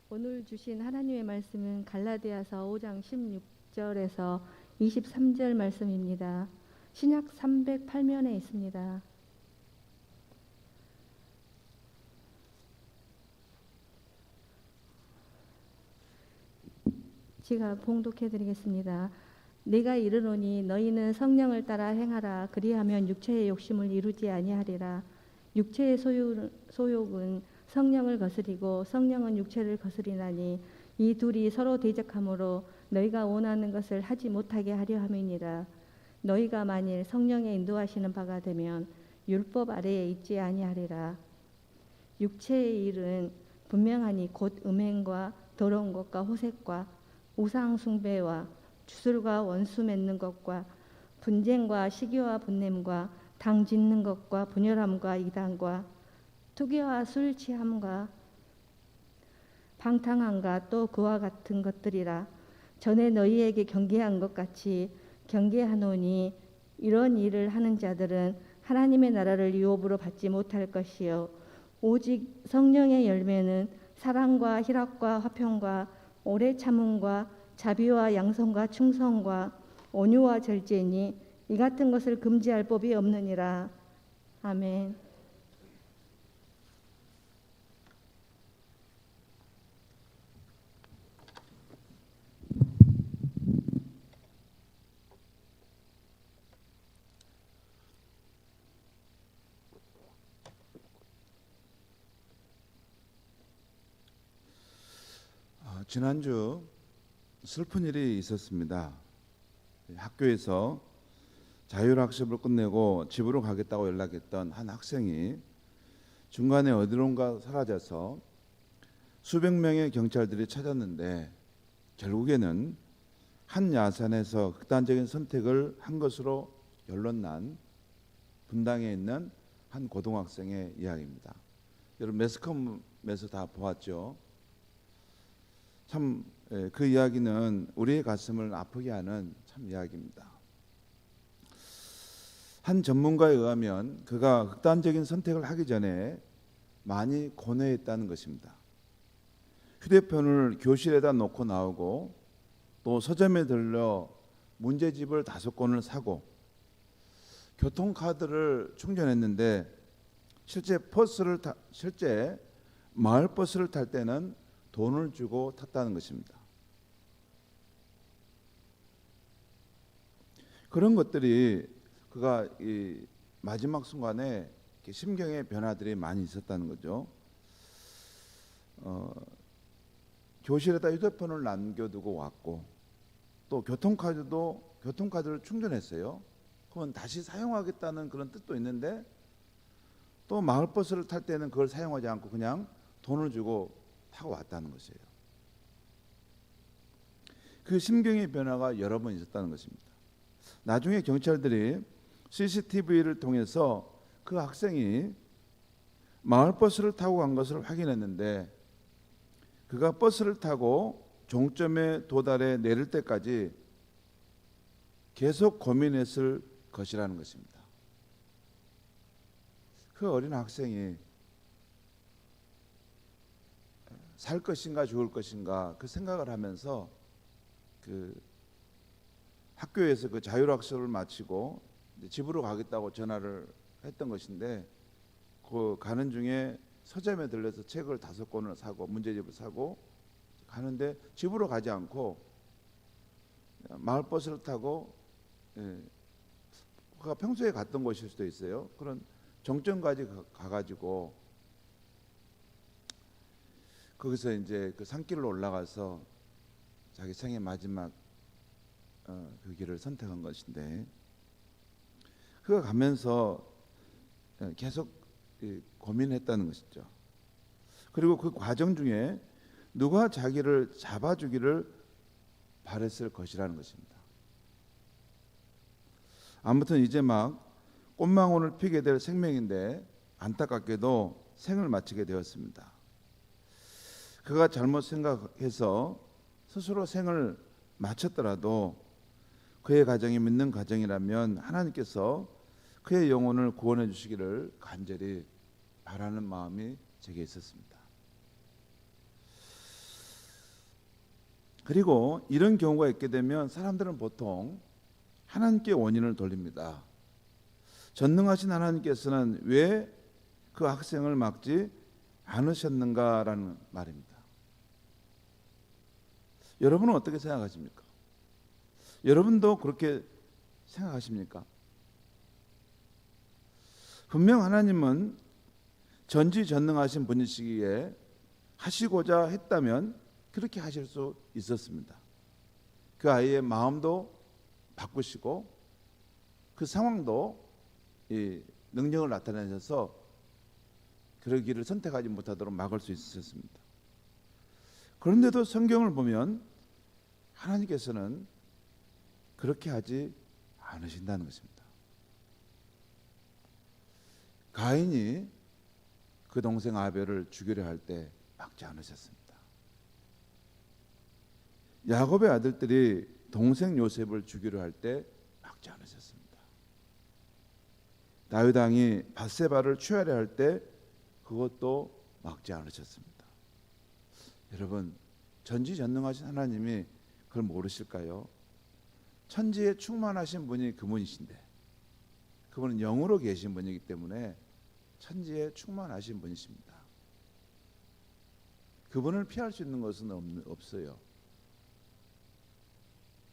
오늘 주신 하나님의 말씀은 갈라디아서 5장 16절에서 23절 말씀입니다. 신약 308면에 있습니다. 제가 봉독해 드리겠습니다. 내가 이르노니 너희는 성령을 따라 행하라. 그리하면 육체의 욕심을 이루지 아니하리라. 육체의 소욕은 성령을 거스리고 성령은 육체를 거스리나니 이 둘이 서로 대적하므로 너희가 원하는 것을 하지 못하게 하려 함이니라. 너희가 만일 성령의 인도하시는 바가 되면 율법 아래에 있지 아니하리라. 육체의 일은 분명하니 곧 음행과 더러운 것과 호색과 우상 숭배와 주술과 원수 맺는 것과 분쟁과 시기와 분냄과 당 짓는 것과 분열함과 이단과 투기와 술 취함과 방탕함과 또 그와 같은 것들이라. 전에 너희에게 경계한 것 같이 경계하노니 이런 일을 하는 자들은 하나님의 나라를 유업으로 받지 못할 것이요 오직 성령의 열매는 사랑과 희락과 화평과 오래 참음과 자비와 양선과 충성과 온유와 절제니 이 같은 것을 금지할 법이 없느니라. 아멘. 지난주 슬픈 일이 있었습니다. 학교에서 자율학습을 끝내고 집으로 가겠다고 연락했던 한 학생이 중간에 어디론가 사라져서 수백 명의 경찰들이 찾았는데 결국에는 한 야산에서 극단적인 선택을 한 것으로 연론난 분당에 있는 한 고등학생의 이야기입니다. 여러분 매스컴에서 다 보았죠. 참 그 이야기는 우리의 가슴을 아프게 하는 참 이야기입니다. 한 전문가에 의하면 그가 극단적인 선택을 하기 전에 많이 고뇌했다는 것입니다. 휴대폰을 교실에다 놓고 나오고 또 서점에 들러 문제집을 5권을 사고 교통카드를 충전했는데 실제 마을버스를 탈 때는 돈을 주고 탔다는 것입니다. 그런 것들이 그가 이 마지막 순간에 심경의 변화들이 많이 있었다는 거죠. 교실에다 휴대폰을 남겨두고 왔고 또 교통카드를 충전했어요. 그러면 다시 사용하겠다는 그런 뜻도 있는데 또 마을버스를 탈 때는 그걸 사용하지 않고 그냥 돈을 주고 타고 왔다는 것이에요. 그 심경의 변화가 여러 번 있었다는 것입니다. 나중에 경찰들이 CCTV를 통해서 그 학생이 마을버스를 타고 간 것을 확인했는데 그가 버스를 타고 종점에 도달해 내릴 때까지 계속 고민했을 것이라는 것입니다. 그 어린 학생이 살 것인가 죽을 것인가 그 생각을 하면서 그 학교에서 그 자율학습을 마치고 집으로 가겠다고 전화를 했던 것인데 그 가는 중에 서점에 들려서 책을 5권을 사고 문제집을 사고 가는데 집으로 가지 않고 마을버스를 타고 그가 평소에 갔던 곳일 수도 있어요. 그런 정점까지 가가지고 거기서 이제 그 산길로 올라가서 자기 생의 마지막 그 길을 선택한 것인데 그가 가면서 계속 고민했다는 것이죠. 그리고 그 과정 중에 누가 자기를 잡아주기를 바랬을 것이라는 것입니다. 아무튼 이제 막 꽃망울을 피게 될 생명인데 안타깝게도 생을 마치게 되었습니다. 그가 잘못 생각해서 스스로 생을 마쳤더라도 그의 가정이 믿는 가정이라면 하나님께서 그의 영혼을 구원해 주시기를 간절히 바라는 마음이 제게 있었습니다. 그리고 이런 경우가 있게 되면 사람들은 보통 하나님께 원인을 돌립니다. 전능하신 하나님께서는 왜 그 학생을 막지 않으셨는가라는 말입니다. 여러분은 어떻게 생각하십니까? 여러분도 그렇게 생각하십니까? 분명 하나님은 전지전능하신 분이시기에 하시고자 했다면 그렇게 하실 수 있었습니다. 그 아이의 마음도 바꾸시고 그 상황도 이 능력을 나타내셔서 그런 길을 선택하지 못하도록 막을 수 있었습니다. 그런데도 성경을 보면 하나님께서는 그렇게 하지 않으신다는 것입니다. 가인이 그 동생 아벨을 죽이려 할 때 막지 않으셨습니다. 야곱의 아들들이 동생 요셉을 죽이려 할 때 막지 않으셨습니다. 다윗 왕이 밧세바를 취하려 할 때 그것도 막지 않으셨습니다. 여러분, 전지전능하신 하나님이 그걸 모르실까요? 천지에 충만하신 분이 그분이신데 그분은 영으로 계신 분이기 때문에 천지에 충만하신 분이십니다. 그분을 피할 수 있는 것은 없어요.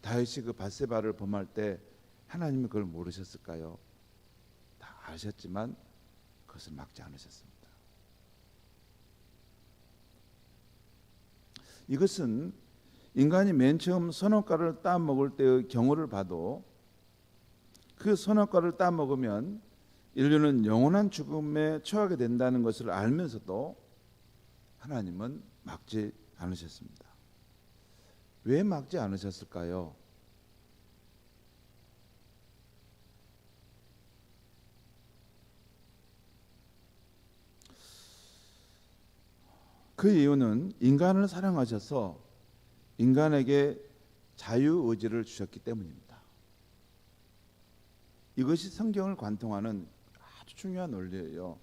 다윗이 그 밧세바를 범할 때 하나님이 그걸 모르셨을까요? 다 아셨지만 그것을 막지 않으셨습니다. 이것은 인간이 맨 처음 선악과를 따먹을 때의 경우를 봐도 그 선악과를 따먹으면 인류는 영원한 죽음에 처하게 된다는 것을 알면서도 하나님은 막지 않으셨습니다. 왜 막지 않으셨을까요? 그 이유는 인간을 사랑하셔서 인간에게 자유의지를 주셨기 때문입니다. 이것이 성경을 관통하는 아주 중요한 원리예요.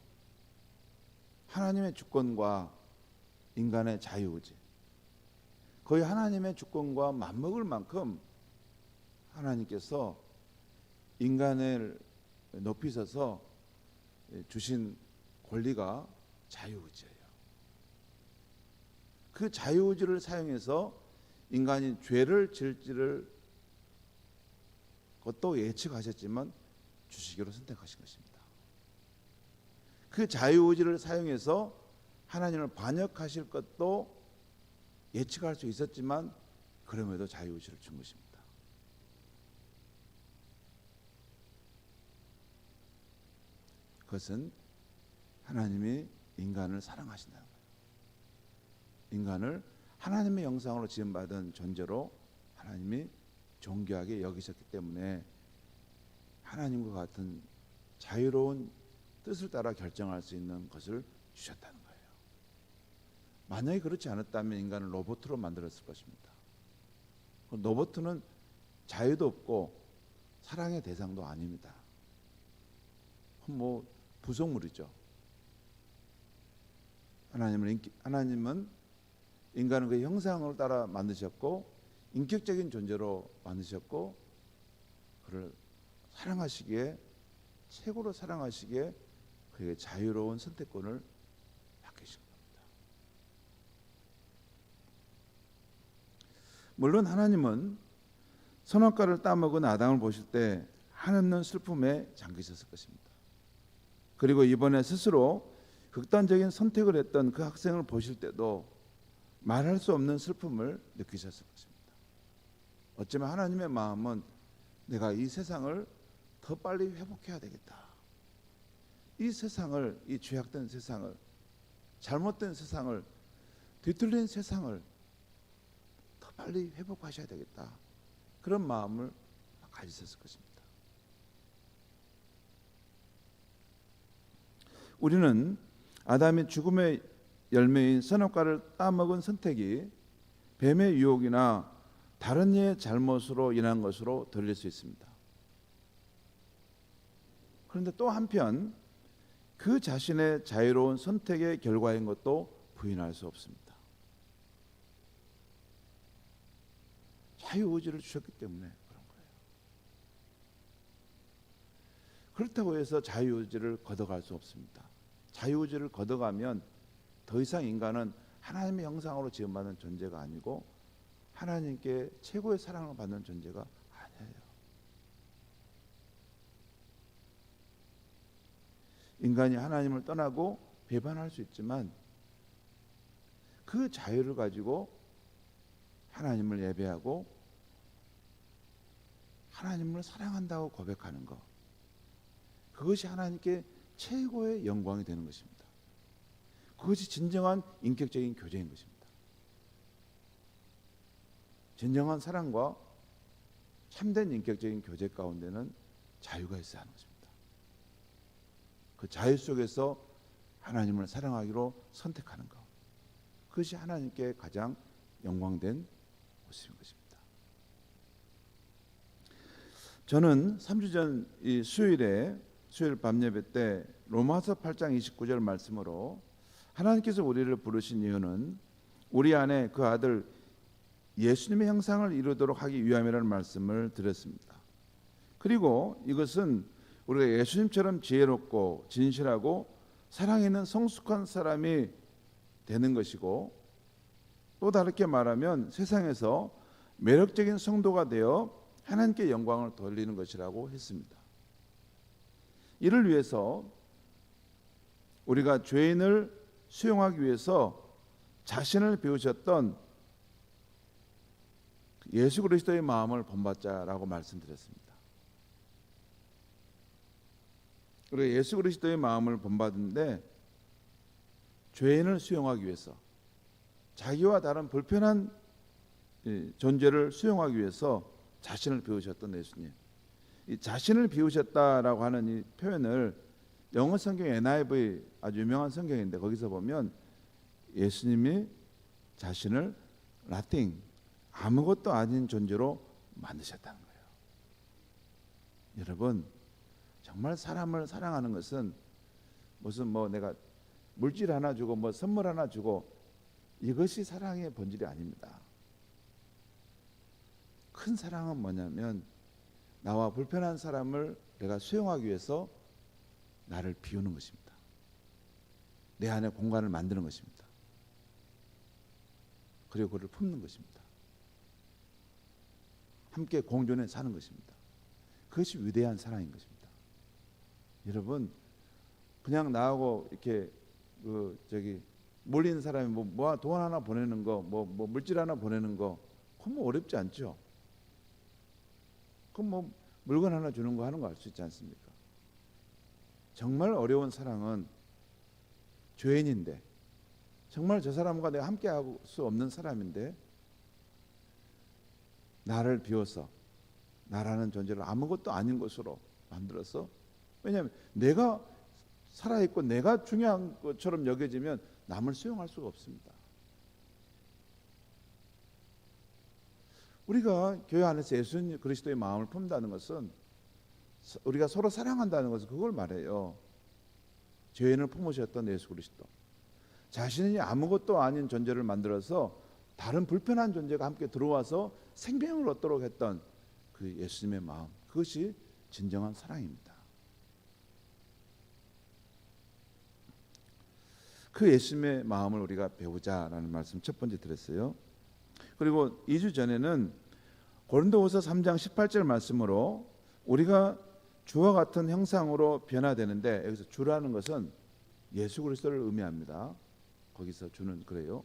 하나님의 주권과 인간의 자유의지, 거의 하나님의 주권과 맞먹을 만큼 하나님께서 인간을 높이셔서 주신 권리가 자유의지예요. 그 자유의지를 사용해서 인간이 죄를 지을지를 그것도 예측하셨지만 주시기로 선택하신 것입니다. 그 자유의지를 사용해서 하나님을 반역하실 것도 예측할 수 있었지만 그럼에도 자유의지를 준 것입니다. 그것은 하나님이 인간을 사랑하신다는 거예요. 인간을 하나님의 형상으로 지음받은 존재로 하나님이 존귀하게 여기셨기 때문에 하나님과 같은 자유로운 뜻을 따라 결정할 수 있는 것을 주셨다는 거예요. 만약에 그렇지 않았다면 인간을 로봇으로 만들었을 것입니다. 로봇은 자유도 없고 사랑의 대상도 아닙니다. 뭐 부속물이죠. 하나님은 인간을 그 형상을 따라 만드셨고 인격적인 존재로 만드셨고 그를 사랑하시기에 최고로 사랑하시기에 그에게 자유로운 선택권을 맡기신 겁니다. 물론 하나님은 선악과를 따먹은 아담을 보실 때 한없는 슬픔에 잠기셨을 것입니다. 그리고 이번에 스스로 극단적인 선택을 했던 그 학생을 보실 때도 말할 수 없는 슬픔을 느끼셨을 것입니다. 어쩌면 하나님의 마음은 내가 이 세상을 더 빨리 회복해야 되겠다. 이 세상을, 이 죄악된 세상을, 잘못된 세상을, 뒤틀린 세상을 더 빨리 회복하셔야 되겠다. 그런 마음을 가지셨을 것입니다. 우리는 아담이 죽음의 열매인 선악과를 따먹은 선택이 뱀의 유혹이나 다른 이의 잘못으로 인한 것으로 들릴 수 있습니다. 그런데 또 한편 그 자신의 자유로운 선택의 결과인 것도 부인할 수 없습니다. 자유의지를 주셨기 때문에 그런 거예요. 그렇다고 해서 자유의지를 걷어갈 수 없습니다. 자유의지를 걷어가면 더 이상 인간은 하나님의 형상으로 지음받은 존재가 아니고 하나님께 최고의 사랑을 받는 존재가 아니에요. 인간이 하나님을 떠나고 배반할 수 있지만 그 자유를 가지고 하나님을 예배하고 하나님을 사랑한다고 고백하는 것, 그것이 하나님께 최고의 영광이 되는 것입니다. 그것이 진정한 인격적인 교제인 것입니다. 진정한 사랑과 참된 인격적인 교제 가운데는 자유가 있어야 하는 것입니다. 그 자유 속에서 하나님을 사랑하기로 선택하는 것, 그것이 하나님께 가장 영광된 모습인 것입니다. 저는 3주 전 이 수요일 밤 예배 때 로마서 8장 29절 말씀으로 하나님께서 우리를 부르신 이유는 우리 안에 그 아들 예수님의 형상을 이루도록 하기 위함이라는 말씀을 드렸습니다. 그리고 이것은 우리가 예수님처럼 지혜롭고 진실하고 사랑에 있는 성숙한 사람이 되는 것이고, 또 다르게 말하면 세상에서 매력적인 성도가 되어 하나님께 영광을 돌리는 것이라고 했습니다. 이를 위해서 우리가 죄인을 수용하기 위해서 자신을 비우셨던 예수 그리스도의 마음을 본받자라고 말씀드렸습니다. 그리고 예수 그리스도의 마음을 본받는데 죄인을 수용하기 위해서, 자기와 다른 불편한 존재를 수용하기 위해서 자신을 비우셨던 예수님, 이 자신을 비우셨다라고 하는 이 표현을 영어 성경 NIV 아주 유명한 성경인데 거기서 보면 예수님이 자신을 nothing, 아무것도 아닌 존재로 만드셨다는 거예요. 여러분, 정말 사람을 사랑하는 것은 무슨 내가 물질 하나 주고 선물 하나 주고 이것이 사랑의 본질이 아닙니다. 큰 사랑은 뭐냐면 나와 불편한 사람을 내가 수용하기 위해서 나를 비우는 것입니다. 내 안에 공간을 만드는 것입니다. 그리고 그를 품는 것입니다. 함께 공존해 사는 것입니다. 그것이 위대한 사랑인 것입니다. 여러분, 그냥 나하고 이렇게 몰리는 사람이 돈 하나 보내는 거, 물질 하나 보내는 거, 그건 어렵지 않죠. 그럼 물건 하나 주는 거 하는 거 알 수 있지 않습니까? 정말 어려운 사랑은 죄인인데, 정말 저 사람과 내가 함께 할 수 없는 사람인데 나를 비워서 나라는 존재를 아무것도 아닌 것으로 만들어서, 왜냐하면 내가 살아있고 내가 중요한 것처럼 여겨지면 남을 수용할 수가 없습니다. 우리가 교회 안에서 예수 그리스도의 마음을 품는다는 것은 우리가 서로 사랑한다는 것은 그걸 말해요. 죄인을 품으셨던 예수 그리스도, 자신이 아무것도 아닌 존재를 만들어서 다른 불편한 존재가 함께 들어와서 생명을 얻도록 했던 그 예수님의 마음, 그것이 진정한 사랑입니다. 그 예수님의 마음을 우리가 배우자라는 말씀 첫 번째 드렸어요. 그리고 2주 전에는 고린도후서 3장 18절 말씀으로 우리가 주와 같은 형상으로 변화되는데, 여기서 주라는 것은 예수 그리스도를 의미합니다. 거기서 주는 그래요.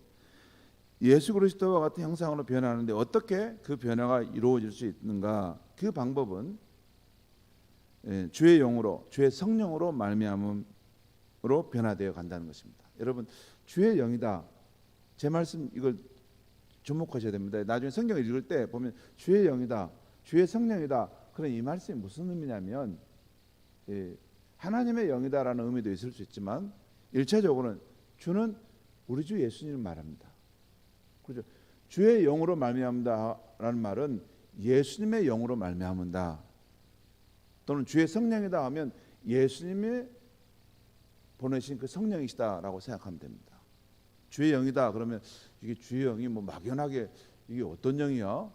예수 그리스도와 같은 형상으로 변화하는데 어떻게 그 변화가 이루어질 수 있는가? 그 방법은 주의 영으로, 주의 성령으로 말미암음으로 변화되어 간다는 것입니다. 여러분, 주의 영이다. 제 말씀 이걸 주목하셔야 됩니다. 나중에 성경을 읽을 때 보면 주의 영이다, 주의 성령이다. 그럼 이 말씀이 무슨 의미냐면 하나님의 영이다라는 의미도 있을 수 있지만 1차적으로는 주는 우리 주 예수님을 말합니다. 그렇죠? 주의 영으로 말미암다라는 말은 예수님의 영으로 말미암는다, 또는 주의 성령이다 하면 예수님이 보내신 그 성령이시다라고 생각하면 됩니다. 주의 영이다 그러면 이게 주의 영이 막연하게 이게 어떤 영이야?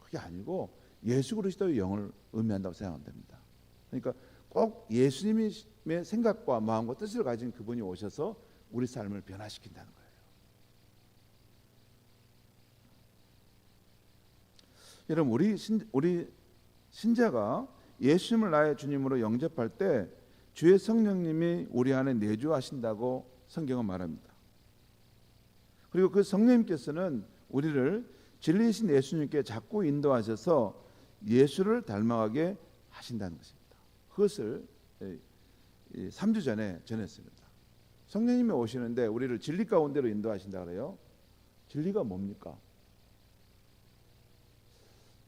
그게 아니고 예수 그리스도의 영을 의미한다고 생각하면 됩니다. 그러니까 꼭 예수님의 생각과 마음과 뜻을 가진 그분이 오셔서 우리 삶을 변화시킨다는 거예요. 여러분, 우리 신자가 예수님을 나의 주님으로 영접할 때 주의 성령님이 우리 안에 내주하신다고 성경은 말합니다. 그리고 그 성령님께서는 우리를 진리이신 예수님께 자꾸 인도하셔서 예수를 닮아가게 하신다는 것입니다. 그것을 3주 전에 전했습니다. 성령님이 오시는데 우리를 진리 가운데로 인도하신다 그래요. 진리가 뭡니까?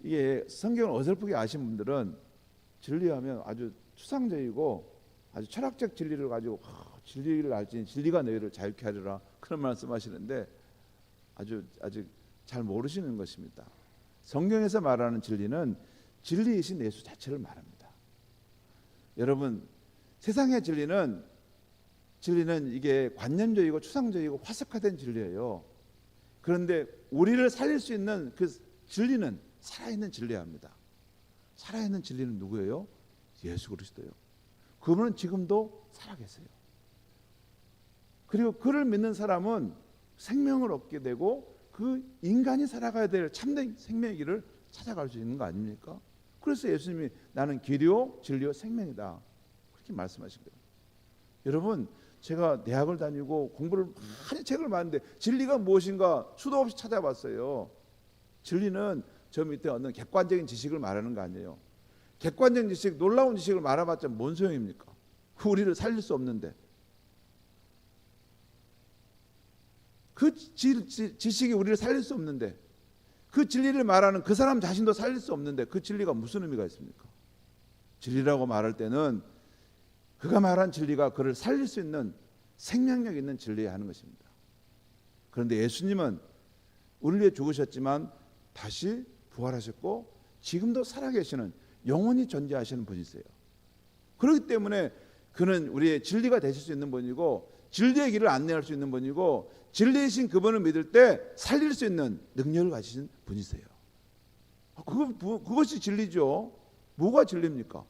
이게 성경을 어설프게 아신 분들은 진리하면 아주 추상적이고 아주 철학적 진리를 가지고 진리를 알지니 진리가 너희를 자유케 하리라 그런 말씀하시는데 아직 잘 모르시는 것입니다. 성경에서 말하는 진리는 진리이신 예수 자체를 말합니다. 여러분, 세상의 진리는 이게 관념적이고 추상적이고 화석화된 진리예요. 그런데 우리를 살릴 수 있는 그 진리는 살아있는 진리입니다. 살아있는 진리는 누구예요? 예수 그리스도요. 그분은 지금도 살아계세요. 그리고 그를 믿는 사람은 생명을 얻게 되고 그 인간이 살아가야 될 참된 생명의 길을 찾아갈 수 있는 거 아닙니까? 그래서 예수님이 나는 길이요 진리요 생명이다 그렇게 말씀하신 거예요. 여러분, 제가 대학을 다니고 공부를 많이 책을 봤는데 진리가 무엇인가 수도 없이 찾아봤어요. 진리는 저 밑에 얻는 객관적인 지식을 말하는 거 아니에요. 객관적인 지식, 놀라운 지식을 말해봤자 뭔 소용입니까? 우리를 살릴 수 없는데, 그 지식이 우리를 살릴 수 없는데, 그 진리를 말하는 그 사람 자신도 살릴 수 없는데 그 진리가 무슨 의미가 있습니까? 진리라고 말할 때는 그가 말한 진리가 그를 살릴 수 있는 생명력 있는 진리에 하는 것입니다. 그런데 예수님은 우리를 위해 죽으셨지만 다시 부활하셨고 지금도 살아계시는 영원히 존재하시는 분이세요. 그렇기 때문에 그는 우리의 진리가 되실 수 있는 분이고 진리의 길을 안내할 수 있는 분이고 진리이신 그분을 믿을 때 살릴 수 있는 능력을 가지신 분이세요. 그것이 진리죠. 뭐가 진리입니까?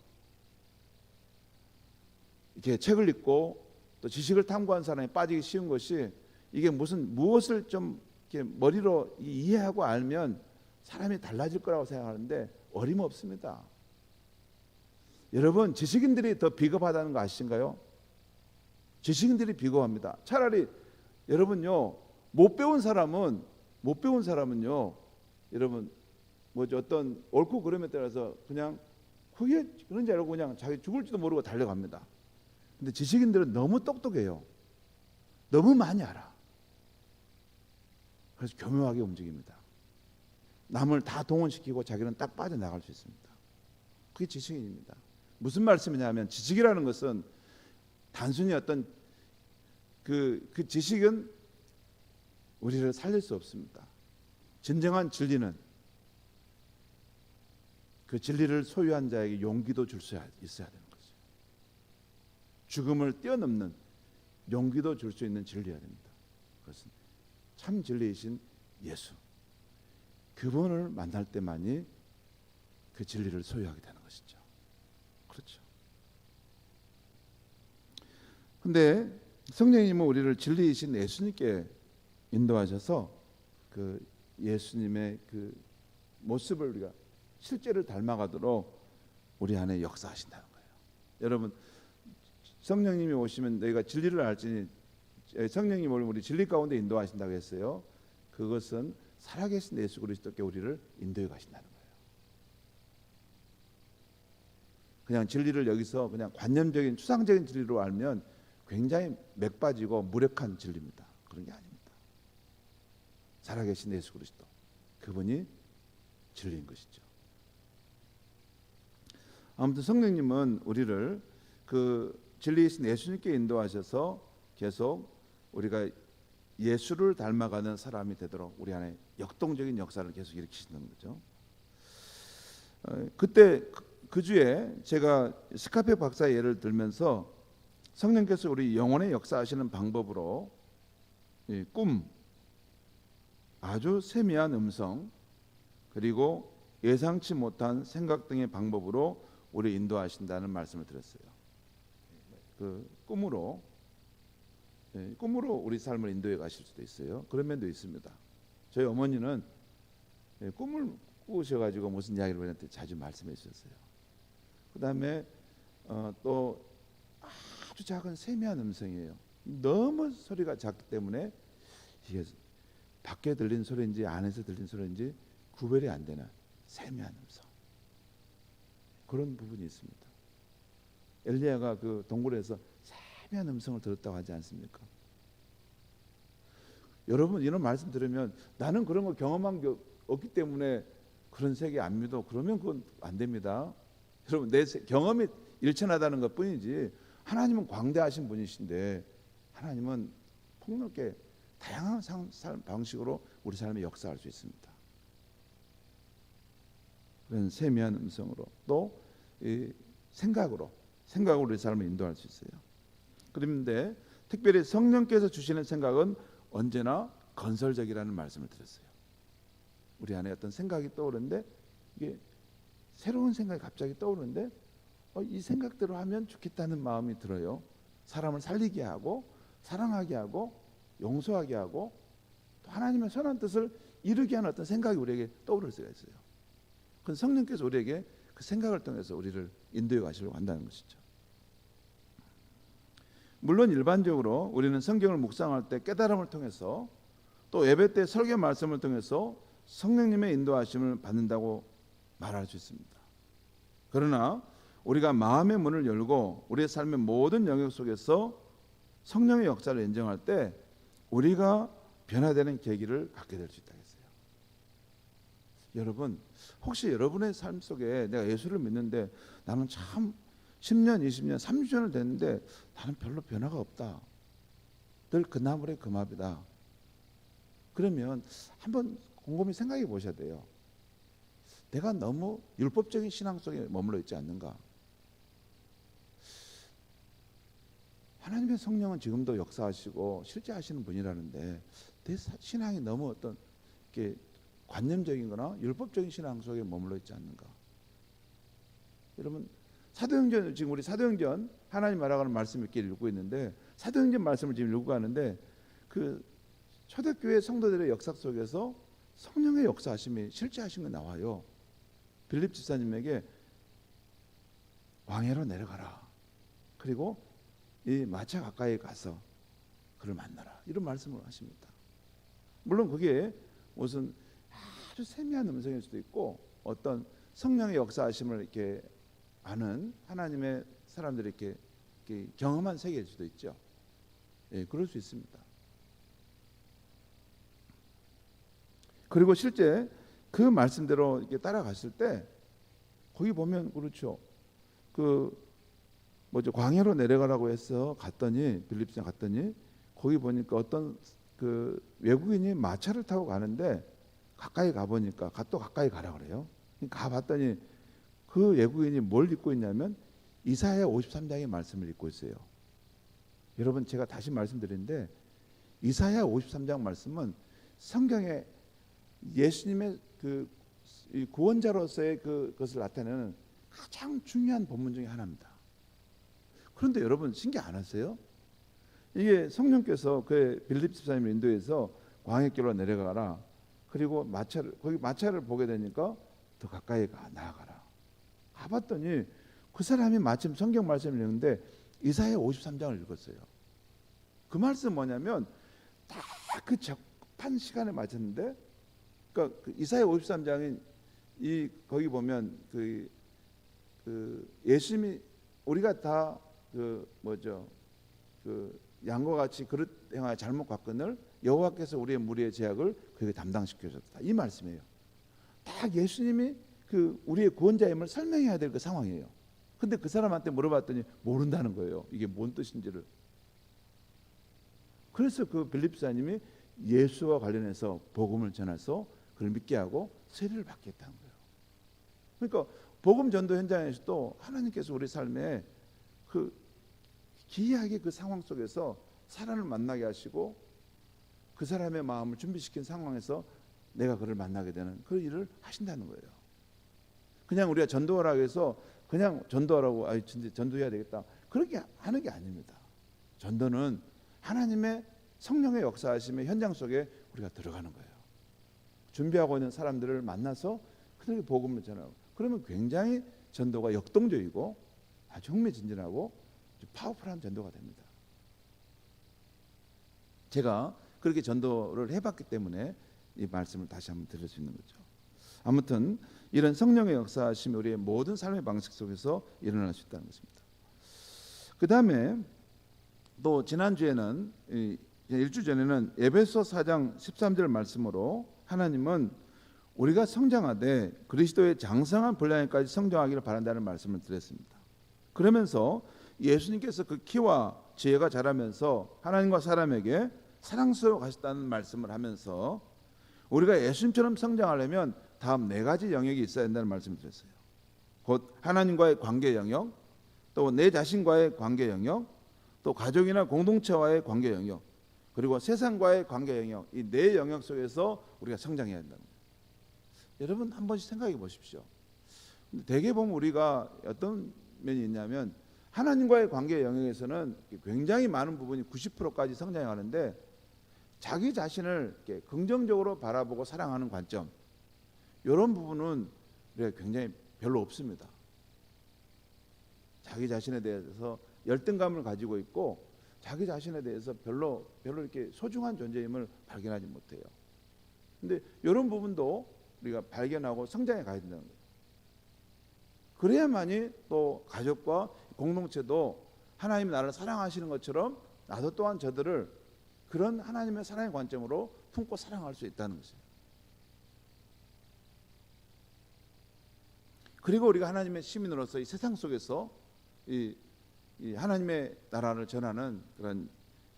이렇게 책을 읽고 또 지식을 탐구한 사람이 빠지기 쉬운 것이 이게 무엇을 좀 이렇게 머리로 이해하고 알면 사람이 달라질 거라고 생각하는데 어림없습니다. 여러분, 지식인들이 더 비겁하다는 거 아시신가요? 지식인들이 비겁합니다. 차라리 여러분요, 못 배운 사람은요, 여러분 어떤 옳고 그름에 따라서 그냥 그게 그런지 알고 그냥 자기 죽을지도 모르고 달려갑니다. 근데 지식인들은 너무 똑똑해요. 너무 많이 알아. 그래서 교묘하게 움직입니다. 남을 다 동원시키고 자기는 딱 빠져나갈 수 있습니다. 그게 지식인입니다. 무슨 말씀이냐면 지식이라는 것은 단순히 어떤 그 지식은 우리를 살릴 수 없습니다. 진정한 진리는 그 진리를 소유한 자에게 용기도 줄 수 있어야 되는 거죠. 죽음을 뛰어넘는 용기도 줄 수 있는 진리여야 됩니다. 그것은 참 진리이신 예수, 그분을 만날 때만이 그 진리를 소유하게 되는 것이죠. 그렇죠. 근데 성령님은 우리를 진리이신 예수님께 인도하셔서 그 예수님의 그 모습을 우리가 실제로 닮아가도록 우리 안에 역사하신다는 거예요. 여러분, 성령님이 오시면 너희가 진리를 알지니, 성령님이 우리 진리 가운데 인도하신다고 했어요. 그것은 살아계신 예수 그리스도께 우리를 인도해 가신다는 거예요. 그냥 진리를 여기서 그냥 관념적인 추상적인 진리로 알면 굉장히 맥 빠지고 무력한 진리입니다. 그런 게 아닙니다. 살아계신 예수 그리스도, 그분이 진리인 것이죠. 아무튼 성령님은 우리를 그 진리이신 예수님께 인도하셔서 계속 우리가 예수를 닮아가는 사람이 되도록 우리 안에 역동적인 역사를 계속 일으키시는 거죠. 그때 그 주에 제가 스카페 박사의 예를 들면서 성령께서 우리 영혼의 역사하시는 방법으로 꿈, 아주 세미한 음성, 그리고 예상치 못한 생각 등의 방법으로 우리 인도하신다는 말씀을 드렸어요. 그 꿈으로 우리 삶을 인도해 가실 수도 있어요. 그런 면도 있습니다. 저희 어머니는 꿈을 꾸셔가지고 무슨 이야기를 우리한테 자주 말씀해 주셨어요. 그 다음에 또 아주 작은 세미한 음성이에요. 너무 소리가 작기 때문에 이게 밖에 들린 소리인지 안에서 들린 소리인지 구별이 안 되는 세미한 음성. 그런 부분이 있습니다. 엘리야가 그 동굴에서 세미한 음성을 들었다고 하지 않습니까? 여러분 이런 말씀 들으면 나는 그런 거 경험한 게 없기 때문에 그런 세계 안 믿어. 그러면 그건 안 됩니다. 여러분 내 경험이 일천하다는 것 뿐이지 하나님은 광대하신 분이신데 하나님은 폭넓게 다양한 삶 방식으로 우리 삶에 역사할 수 있습니다. 그런 세미한 음성으로 또 이 생각으로 우리 삶을 인도할 수 있어요. 그런데 특별히 성령께서 주시는 생각은 언제나 건설적이라는 말씀을 드렸어요. 우리 안에 어떤 생각이 떠오르는데 이게 새로운 생각이 갑자기 떠오르는데 이 생각대로 하면 좋겠다는 마음이 들어요. 사람을 살리게 하고 사랑하게 하고 용서하게 하고 또 하나님의 선한 뜻을 이루게 하는 어떤 생각이 우리에게 떠오를 수가 있어요. 그건 성령께서 우리에게 그 생각을 통해서 우리를 인도해 가시려고 한다는 것이죠. 물론 일반적으로 우리는 성경을 묵상할 때 깨달음을 통해서 또 예배 때 설교 말씀을 통해서 성령님의 인도하심을 받는다고 말할 수 있습니다. 그러나 우리가 마음의 문을 열고 우리의 삶의 모든 영역 속에서 성령의 역사를 인정할 때 우리가 변화되는 계기를 갖게 될 수 있다 했어요. 여러분 혹시 여러분의 삶 속에 내가 예수를 믿는데 나는 참 10년, 20년, 30년을 됐는데 나는 별로 변화가 없다. 늘 그 나물에 그 밥이다. 그러면 한번 곰곰이 생각해 보셔야 돼요. 내가 너무 율법적인 신앙 속에 머물러 있지 않는가? 하나님의 성령은 지금도 역사하시고 실제 하시는 분이라는데 내 신앙이 너무 어떤 이렇게 관념적인 거나 율법적인 신앙 속에 머물러 있지 않는가? 여러분 사도행전 지금 우리 사도행전 하나님 알아가는 말씀 몇 개를 읽고 있는데 사도행전 말씀을 지금 읽고 가는데 그 초대교회 성도들의 역사 속에서 성령의 역사하심이 실제 하신 게 나와요. 빌립 집사님에게 광야로 내려가라. 그리고 이 마차 가까이 가서 그를 만나라. 이런 말씀을 하십니다. 물론 그게 무슨 아주 세미한 음성일 수도 있고 어떤 성령의 역사하심을 이렇게 아는 하나님의 사람들이 이렇게 경험한 세계일 수도 있죠. 예, 그럴 수 있습니다. 그리고 실제 그 말씀대로 이렇게 따라갔을 때 거기 보면 그렇죠. 광야로 내려가라고 해서 갔더니 빌립보에 갔더니 거기 보니까 어떤 그 외국인이 마차를 타고 가는데 가까이 가 보니까 또 가까이 가라 그래요. 가 봤더니 그 외국인이 뭘 읽고 있냐면 이사야 53장의 말씀을 읽고 있어요. 여러분 제가 다시 말씀드리는데 이사야 53장 말씀은 성경에 예수님의 그 구원자로서의 그것을 나타내는 가장 중요한 본문 중에 하나입니다. 그런데 여러분 신기 안 하세요? 이게 성령께서 그 빌립 집사님을 인도해서 광야길로 내려가라. 그리고 마차를 보게 되니까 더 가까이 나아가라. 가봤더니 그 사람이 마침 성경 말씀을 읽는데 이사야 53장을 읽었어요. 그 말씀 뭐냐면 딱 그 적합한 시간에 맞췄는데, 그러니까 그 이사야 53장이 거기 보면 그 예수님이 우리가 다 양과 같이 그릇 행하여 잘못 갔거늘 여호와께서 우리의 무리의 죄악을 그에게 담당시켜 줬다. 이 말씀이에요. 딱 예수님이 그 우리의 구원자임을 설명해야 될 그 상황이에요. 근데 그 사람한테 물어봤더니 모른다는 거예요. 이게 뭔 뜻인지를. 그래서 그 빌립사님이 예수와 관련해서 복음을 전해서 그를 믿게 하고 세례를 받게 했다는 거예요. 그러니까 복음 전도 현장에서도 하나님께서 우리 삶에 그 기이하게 그 상황 속에서 사람을 만나게 하시고 그 사람의 마음을 준비시킨 상황에서 내가 그를 만나게 되는 그 일을 하신다는 거예요. 그냥 우리가 전도하라고 해서 그냥 전도하라고 진짜 전도해야 되겠다 그렇게 하는 게 아닙니다. 전도는 하나님의 성령의 역사하심의 현장 속에 우리가 들어가는 거예요. 준비하고 있는 사람들을 만나서 그들에게 복음을 전하고, 그러면 굉장히 전도가 역동적이고 아주 흥미진진하고 파워풀한 전도가 됩니다. 제가 그렇게 전도를 해봤기 때문에 이 말씀을 다시 한번 드릴 수 있는 거죠. 아무튼 이런 성령의 역사하심이 우리의 모든 삶의 방식 속에서 일어날 수 있다는 것입니다. 그 다음에 또 지난주에는 일주 전에는 에베소 4장 13절 말씀으로 하나님은 우리가 성장하되 그리스도의 장성한 분량에까지 성장하기를 바란다는 말씀을 드렸습니다. 그러면서 예수님께서 그 키와 지혜가 자라면서 하나님과 사람에게 사랑스러워 가셨다는 말씀을 하면서 우리가 예수님처럼 성장하려면 다음 4가지 영역이 있어야 된다는 말씀을 드렸어요. 곧 하나님과의 관계 영역, 또 내 자신과의 관계 영역, 또 가족이나 공동체와의 관계 영역, 그리고 세상과의 관계 영역, 이 4영역 속에서 우리가 성장해야 된다는 거예요. 여러분 한 번씩 생각해 보십시오. 대개 보면 우리가 어떤 면이 있냐면 하나님과의 관계 영역에서는 굉장히 많은 부분이 90%까지 성장해 가는데 자기 자신을 이렇게 긍정적으로 바라보고 사랑하는 관점, 이런 부분은 우리가 굉장히 별로 없습니다. 자기 자신에 대해서 열등감을 가지고 있고 자기 자신에 대해서 별로 이렇게 소중한 존재임을 발견하지 못해요. 근데 이런 부분도 우리가 발견하고 성장해 가야 된다는 거예요. 그래야만이 또 가족과 공동체도 하나님이 나를 사랑하시는 것처럼 나도 또한 저들을 그런 하나님의 사랑의 관점으로 품고 사랑할 수 있다는 것이에요. 그리고 우리가 하나님의 시민으로서 이 세상 속에서 이 하나님의 나라를 전하는 그런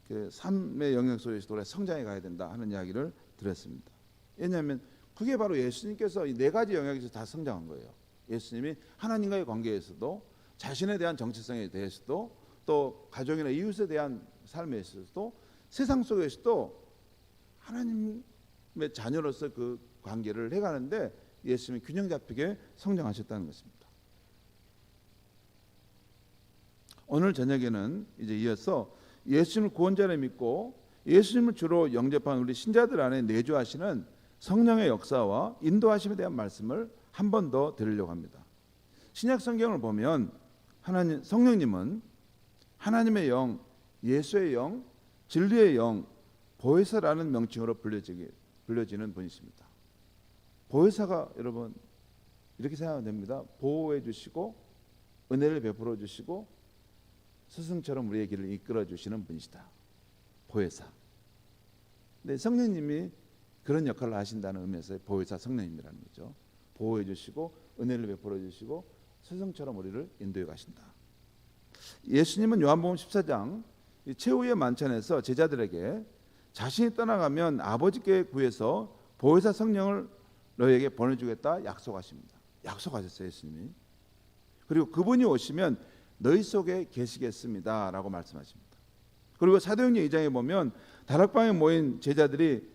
그 삶의 영역 속에서도 우리가 성장해 가야 된다 하는 이야기를 드렸습니다. 왜냐하면 그게 바로 예수님께서 이 4가지 영역에서 다 성장한 거예요. 예수님이 하나님과의 관계에서도, 자신에 대한 정체성에 대해서도, 또 가족이나 이웃에 대한 삶에 있어서도, 세상 속에서도 하나님의 자녀로서 그 관계를 해가는데 예수님이 균형 잡히게 성장하셨다는 것입니다. 오늘 저녁에는 이제 이어서 예수님을 구원자로 믿고 예수님을 주로 영접한 우리 신자들 안에 내주하시는 성령의 역사와 인도하심에 대한 말씀을 한 번 더 드리려고 합니다. 신약 성경을 보면 성령님은 하나님의 영, 예수의 영, 진리의 영, 보혜사라는 명칭으로 불려지는 분이십니다. 보혜사가 여러분 이렇게 생각하면 됩니다. 보호해 주시고 은혜를 베풀어 주시고 스승처럼 우리의 길을 이끌어 주시는 분이시다. 보혜사. 근데 성령님이 그런 역할을 하신다는 의미에서 보혜사 성령님이라는 거죠. 보호해 주시고 은혜를 베풀어 주시고 스승처럼 우리를 인도해 가신다. 예수님은 요한복음 14장 최후의 만찬에서 제자들에게 자신이 떠나가면 아버지께 구해서 보혜사 성령을 너에게 보내주겠다 약속하십니다. 약속하셨어요, 예수님이. 그리고 그분이 오시면 너희 속에 계시겠습니다 라고 말씀하십니다. 그리고 사도행전 2장에 보면 다락방에 모인 제자들이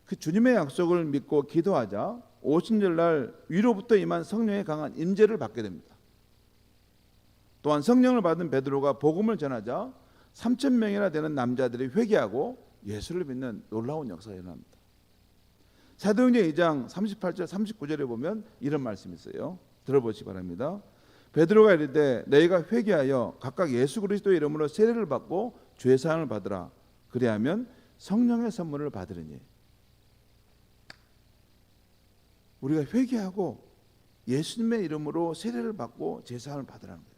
그 주님의 약속을 믿고 기도하자 오순절날 위로부터 임한 성령의 강한 임재를 받게 됩니다. 또한 성령을 받은 베드로가 복음을 전하자 3,000명이나 되는 남자들이 회개하고 예수를 믿는 놀라운 역사가 일어납니다. 사도행전 2장 38절 39절에 보면 이런 말씀이 있어요. 들어보시기 바랍니다. 베드로가 이르되 너희가 회개하여 각각 예수 그리스도의 이름으로 세례를 받고 죄 사함을 받으라. 그리하면 성령의 선물을 받으리니. 우리가 회개하고 예수님의 이름으로 세례를 받고 죄 사함을 받으라는 거예요.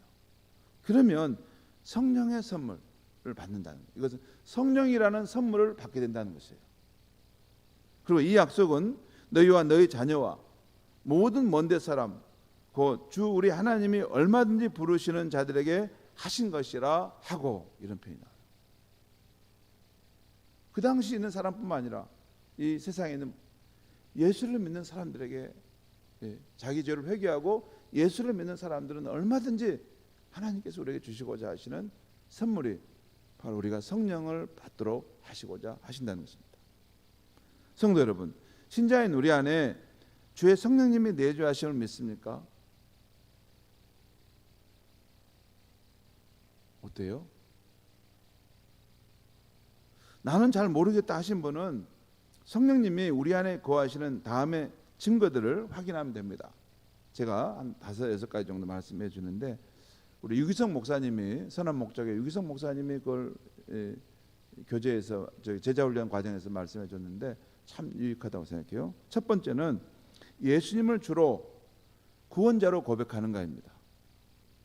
그러면 성령의 선물을 받는다는 거예요. 이것은 성령이라는 선물을 받게 된다는 것이에요. 그리고 이 약속은 너희와 너희 자녀와 모든 먼데 사람 곧 주 우리 하나님이 얼마든지 부르시는 자들에게 하신 것이라 하고, 이런 표현이 나와요. 그 당시 있는 사람뿐만 아니라 이 세상에 있는 예수를 믿는 사람들에게, 자기 죄를 회개하고 예수를 믿는 사람들은 얼마든지 하나님께서 우리에게 주시고자 하시는 선물이 바로 우리가 성령을 받도록 하시고자 하신다는 것입니다. 성도 여러분, 신자인 우리 안에 주의 성령님이 내주하심을 믿습니까? 어때요? 나는 잘 모르겠다 하신 분은 성령님이 우리 안에 거하시는 다음의 증거들을 확인하면 됩니다. 제가 한 5-6가지 정도 말씀해 주는데, 우리 유기성 목사님이, 선한 목적의 유기성 목사님이 그걸 교제에서 제자훈련 과정에서 말씀해 줬는데 참 유익하다고 생각해요. 첫 번째는 예수님을 주로 구원자로 고백하는 것입니다.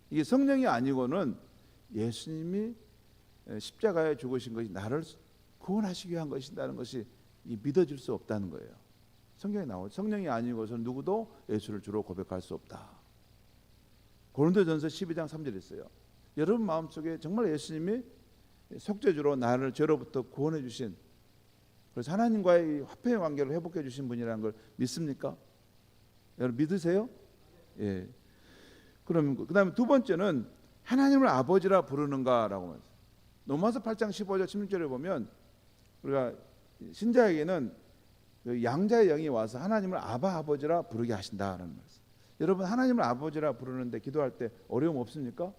이게 성령이 아니고는 예수님이 십자가에 죽으신 것이 나를 구원하시기 위한 것이라는 것이 믿어질 수 없다는 거예요. 성경에 나오죠. 성령이 아니고서는 누구도 예수를 주로 고백할 수 없다. 고린도전서 12장 3절에 있어요. 여러분 마음속에 정말 예수님이 속죄주로 나를 죄로부터 구원해 주신, 그래서 하나님과의 화평의 관계를 회복해 주신 분이라는 걸 믿습니까? 여러분 믿으세요? 예. 그럼 그다음에 두 번째는 하나님을 아버지라 부르는가라고 말해요. 로마서 8장 15절 16절에 보면 우리가 신자에게는 양자의 영이 와서 하나님을 아바 아버지라 부르게 하신다라는 말씀. 여러분 하나님을 아버지라 부르는데 기도할 때 어려움 없습니까?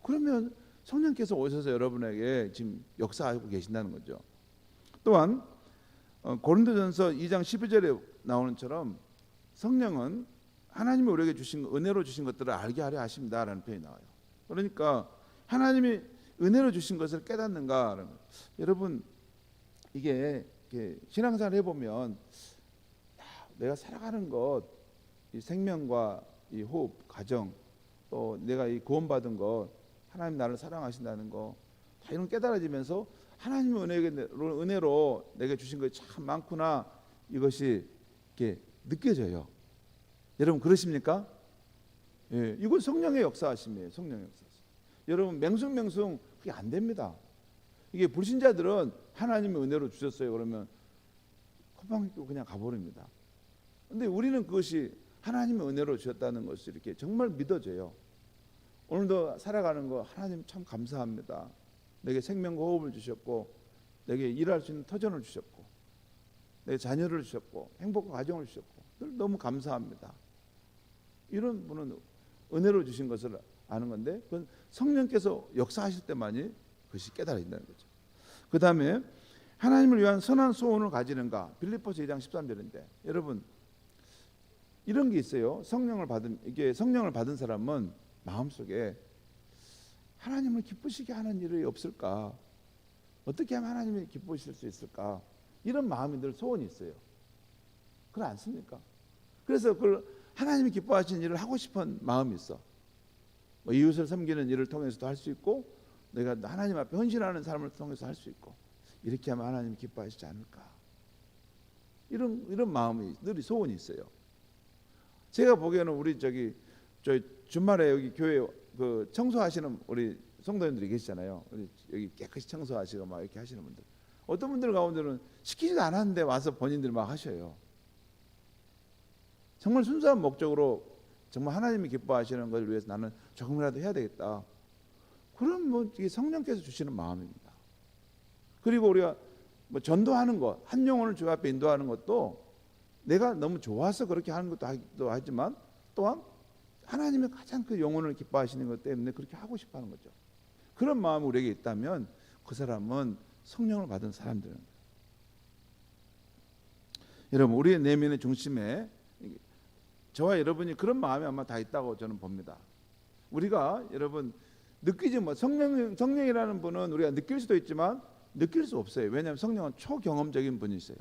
그러면 성령께서 오셔서 여러분에게 지금 역사하고 계신다는 거죠. 또한 고린도전서 2장 12절에 나오는 처럼 성령은 하나님이 우리에게 주신 은혜로 주신 것들을 알게 하려 하십니다라는 표현이 나와요. 그러니까 하나님이 은혜로 주신 것을 깨닫는가? 여러분 이게 신앙생활 해보면 내가 살아가는 것, 이 생명과 이 호흡, 가정, 또 내가 이 구원받은 것, 하나님 나를 사랑하신다는 거, 다 이런 깨달아지면서 하나님의 은혜로 내게 주신 것이 참 많구나, 이것이 이렇게 느껴져요. 여러분 그러십니까? 예, 이건 성령의 역사하심이에요. 성령의 역사하심. 여러분 맹숭맹숭 그게 안 됩니다. 이게 불신자들은 하나님의 은혜로 주셨어요. 그러면 콧방 끼고 그냥 가버립니다. 근데 우리는 그것이 하나님의 은혜로 주셨다는 것이 이렇게 정말 믿어져요. 오늘도 살아가는 거 하나님 참 감사합니다. 내게 생명과 호흡을 주셨고, 내게 일할 수 있는 터전을 주셨고, 내 자녀를 주셨고, 행복한 가정을 주셨고, 늘 너무 감사합니다. 이런 분은 은혜로 주신 것을 아는 건데, 그건 성령께서 역사하실 때만이 그것이 깨달아진다는 거죠. 그 다음에 하나님을 위한 선한 소원을 가지는가? 빌립보서 2장 13절인데, 여러분 이런 게 있어요. 성령을 받은 사람은 마음속에 하나님을 기쁘시게 하는 일이 없을까? 어떻게 하면 하나님이 기쁘실 수 있을까? 이런 마음이 늘 소원이 있어요. 그렇지 않습니까? 그래서 그걸 하나님이 기뻐하시는 일을 하고 싶은 마음이 있어. 뭐 이웃을 섬기는 일을 통해서도 할 수 있고, 내가 하나님 앞에 헌신하는 삶을 통해서 할 수 있고, 이렇게 하면 하나님이 기뻐하시지 않을까? 이런 마음이 늘 소원이 있어요. 제가 보기에는 우리 저 주말에 여기 교회 그 청소하시는 우리 성도님들이 계시잖아요. 우리 여기 깨끗이 청소하시고 막 이렇게 하시는 분들. 어떤 분들 가운데는 시키지도 않았는데 와서 본인들 막 하셔요. 정말 순수한 목적으로 정말 하나님이 기뻐하시는 것을 위해서 나는 조금이라도 해야 되겠다. 그런 뭐 이게 성령께서 주시는 마음입니다. 그리고 우리가 뭐 전도하는 것, 한 영혼을 주 앞에 인도하는 것도 내가 너무 좋아서 그렇게 하는 것도 하지만 또한 하나님의 가장 그 영혼을 기뻐하시는 것 때문에 그렇게 하고 싶어 하는 거죠. 그런 마음이 우리에게 있다면 그 사람은 성령을 받은 사람들은. 여러분 우리의 내면의 중심에 저와 여러분이 그런 마음이 아마 다 있다고 저는 봅니다. 우리가 여러분 느끼지 뭐 성령이라는 분은 우리가 느낄 수도 있지만 느낄 수 없어요. 왜냐하면 성령은 초경험적인 분이세요.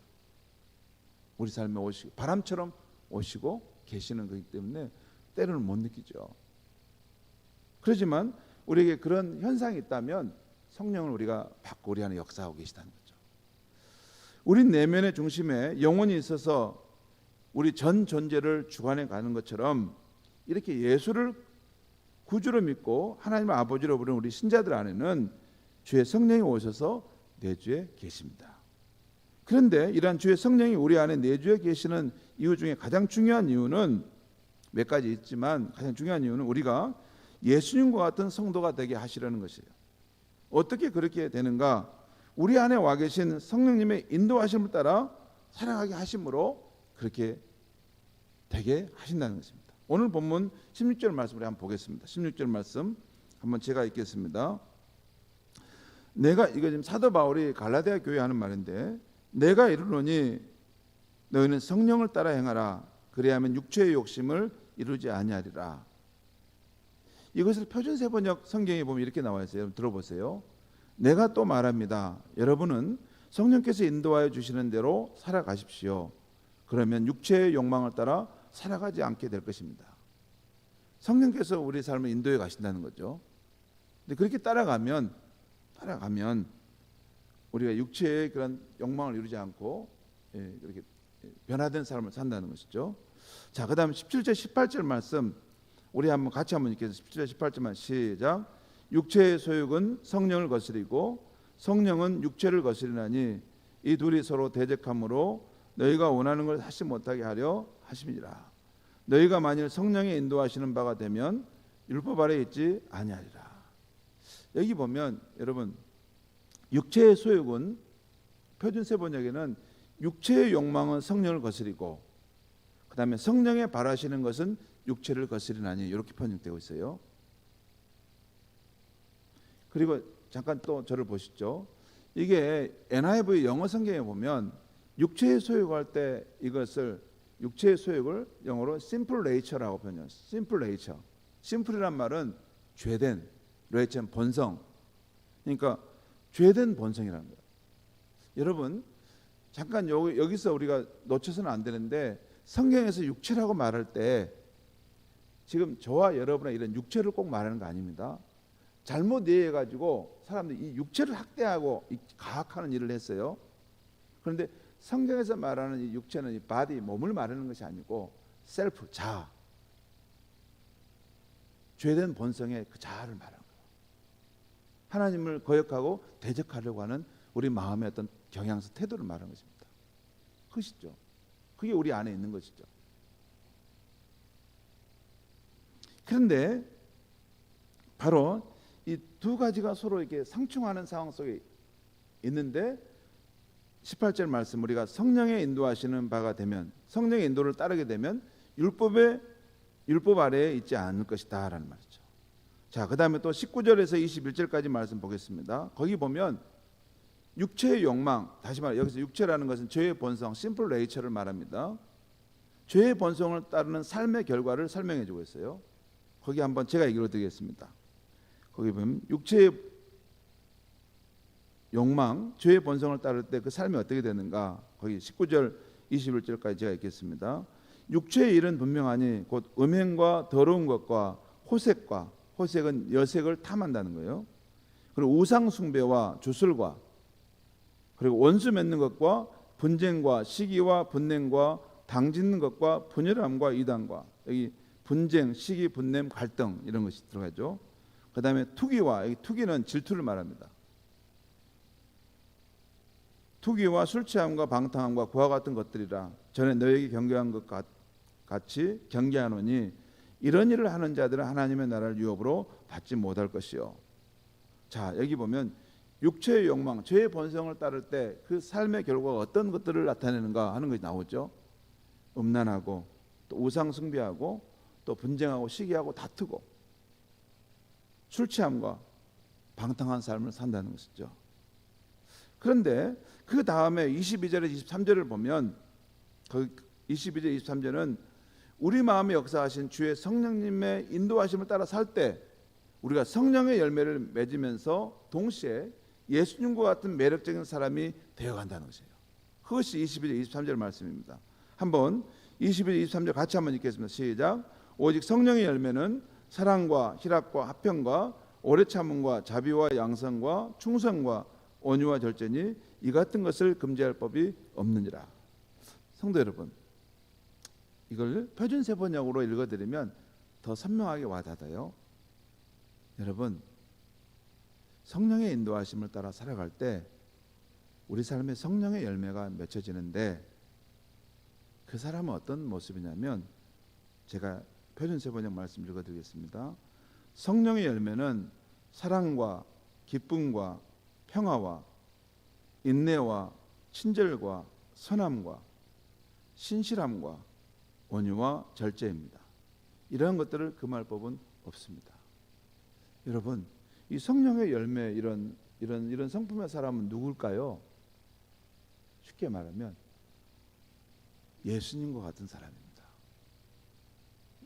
우리 삶에 오시고 바람처럼 오시고 계시는 거기 때문에 때로는 못 느끼죠. 그렇지만 우리에게 그런 현상이 있다면 성령을 우리가 받고 우리 안에 역사하고 계시다는 거죠. 우리 내면의 중심에 영혼이 있어서 우리 전 존재를 주관해 가는 것처럼 이렇게 예수를 구주로 믿고 하나님의 아버지로 부르는 우리 신자들 안에는 주의 성령이 오셔서 내주에 계십니다. 그런데 이러한 주의 성령이 우리 안에 내주에 계시는 이유 중에 가장 중요한 이유는 몇 가지 있지만 가장 중요한 이유는 우리가 예수님과 같은 성도가 되게 하시려는 것이에요. 어떻게 그렇게 되는가? 우리 안에 와 계신 성령님의 인도하심을 따라 살아가게 하심으로 그렇게 되게 하신다는 것입니다. 오늘 본문 16절 말씀을 한번 보겠습니다. 16절 말씀 한번 제가 읽겠습니다. 내가 이거 지금 사도 바울이 갈라디아 교회에 하는 말인데, 내가 이르노니 너희는 성령을 따라 행하라. 그리하면 육체의 욕심을 이루지 아니하리라. 이것을 표준세 번역 성경에 보면 이렇게 나와 있어요. 여러분 들어보세요. 내가 또 말합니다. 여러분은 성령께서 인도하여 주시는 대로 살아가십시오. 그러면 육체의 욕망을 따라 살아가지 않게 될 것입니다. 성령께서 우리 삶을 인도해 가신다는 거죠. 근데 그렇게 따라가면 우리가 육체의 그런 욕망을 이루지 않고 이렇게 변화된 삶을 산다는 것이죠. 자, 그다음 17절 18절 말씀 우리 같이 한번 읽겠습니다. 17절 18절만 시작. 육체의 소욕은 성령을 거스리고 성령은 육체를 거스리나니 이 둘이 서로 대적함으로 너희가 원하는 걸 하지 못하게 하려 하심이니라. 너희가 만일 성령의 인도하시는 바가 되면 율법 아래 있지 아니하리라. 여기 보면 여러분 육체의 소욕은 표준세 번역에는 육체의 욕망은 성령을 거스리고 그 다음에 성령의 바라시는 것은 육체를 거스리나니 이렇게 번역되고 있어요. 그리고 잠깐 또 저를 보시죠. 이게 NIV 영어 성경에 보면 육체의 소욕할 때 이것을 육체의 소욕을 영어로 simple nature라고 표현해요. simple nature. simple이란 말은 죄된, nature는 본성. 그러니까 죄된 본성이라는 거예요. 여러분 잠깐 여기서 우리가 놓쳐서는 안 되는데 성경에서 육체라고 말할 때 지금 저와 여러분의 이런 육체를 꼭 말하는 거 아닙니다. 잘못 이해해가지고 사람들이 이 육체를 학대하고 가학하는 일을 했어요. 그런데 성경에서 말하는 이 육체는 이 바디, 몸을 말하는 것이 아니고 셀프, 자아, 죄된 본성의 그 자아를 말하는 거예요. 하나님을 거역하고 대적하려고 하는 우리 마음의 어떤 경향성, 태도를 말하는 것입니다. 그것이죠. 그게 우리 안에 있는 것이죠. 그런데 바로 이 두 가지가 서로 이렇게 상충하는 상황 속에 있는데 18절 말씀 우리가 성령의 인도하시는 바가 되면 성령의 인도를 따르게 되면 율법 아래에 있지 않을 것이다 라는 말이죠. 자, 그 다음에 또 19절에서 21절까지 말씀 보겠습니다. 거기 보면 육체의 욕망, 다시 말해 여기서 육체라는 것은 죄의 본성, 심플 네이처를 말합니다. 죄의 본성을 따르는 삶의 결과를 설명해 주고 있어요. 거기 한번 제가 읽어드리겠습니다. 거기 보면 육체의 욕망, 죄의 본성을 따를 때 그 삶이 어떻게 되는가. 거기 19절 21절까지 제가 읽겠습니다. 육체의 일은 분명하니 곧 음행과 더러운 것과 호색과, 호색은 여색을 탐한다는 거예요. 그리고 우상 숭배와 주술과 그리고 원수 맺는 것과 분쟁과 시기와 분냄과 당짓는 것과 분열함과 이단과, 여기 분쟁, 시기, 분냄, 갈등 이런 것이 들어가죠. 그 다음에 투기와, 여기 투기는 질투를 말합니다. 투기와 술 취함과 방탕함과 그와 같은 것들이라 전에 너에게 경계한 것 같이 경계하노니 이런 일을 하는 자들은 하나님의 나라를 유업으로 받지 못할 것이요. 자, 여기 보면 육체의 욕망, 죄의 본성을 따를 때 그 삶의 결과가 어떤 것들을 나타내는가 하는 것이 나오죠. 음란하고 또 우상 숭배하고 또 분쟁하고 시기하고 다투고 술 취함과 방탕한 삶을 산다는 것이죠. 그런데 그 다음에 22절에 23절을 보면 그 22절 23절은 우리 마음에 역사하신 주의 성령님의 인도하심을 따라 살 때 우리가 성령의 열매를 맺으면서 동시에 예수님과 같은 매력적인 사람이 되어간다는 것이에요. 그것이 22절 23절 말씀입니다. 한번 22절 23절 같이 한번 읽겠습니다. 시작. 오직 성령의 열매는 사랑과 희락과 화평과 오래 참음과 자비와 양선과 충성과 온유와 절제니 이 같은 것을 금지할 법이 없느니라. 성도 여러분, 이걸 표준세 번역으로 읽어드리면 더 선명하게 와닿아요. 여러분, 성령의 인도하심을 따라 살아갈 때 우리 삶에 성령의 열매가 맺혀지는데 그 사람은 어떤 모습이냐면 제가 표준세 번역 말씀 읽어드리겠습니다. 성령의 열매는 사랑과 기쁨과 평화와 인내와 친절과 선함과 신실함과 온유와 절제입니다. 이러한 것들을 금할 법은 없습니다. 여러분, 이 성령의 열매 이런 성품의 사람은 누굴까요? 쉽게 말하면 예수님과 같은 사람입니다.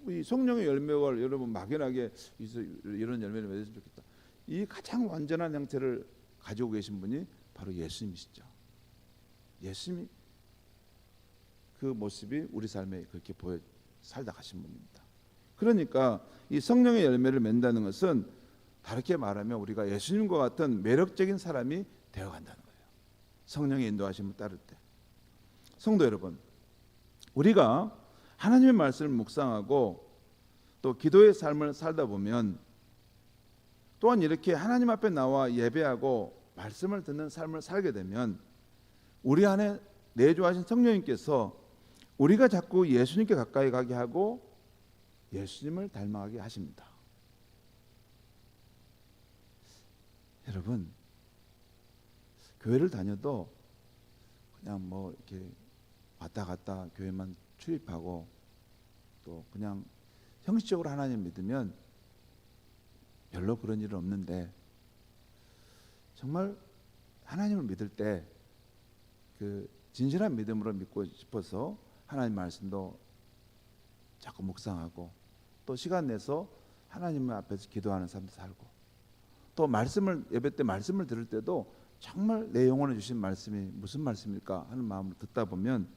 이 성령의 열매가 여러분 막연하게 이런 열매를 맺으면 좋겠다. 이 가장 완전한 형태를 가지고 계신 분이 바로 예수님이시죠. 예수님이 그 모습이 우리 삶에 그렇게 보여 살다 가신 분입니다. 그러니까 이 성령의 열매를 맺는다는 것은 다르게 말하면 우리가 예수님과 같은 매력적인 사람이 되어간다는 거예요. 성령의 인도하심을 따를 때. 성도 여러분, 우리가 하나님의 말씀을 묵상하고 또 기도의 삶을 살다 보면 또한 이렇게 하나님 앞에 나와 예배하고 말씀을 듣는 삶을 살게 되면 우리 안에 내주하신 성령님께서 우리가 자꾸 예수님께 가까이 가게 하고 예수님을 닮아가게 하십니다. 여러분, 교회를 다녀도 그냥 뭐 이렇게 왔다 갔다 교회만 출입하고 또 그냥 형식적으로 하나님 믿으면 별로 그런 일은 없는데, 정말 하나님을 믿을 때 그 진실한 믿음으로 믿고 싶어서 하나님 말씀도 자꾸 묵상하고 또 시간 내서 하나님 앞에서 기도하는 삶도 살고 또 말씀을 예배 때 말씀을 들을 때도 정말 내 영혼에 주신 말씀이 무슨 말씀일까 하는 마음으로 듣다 보면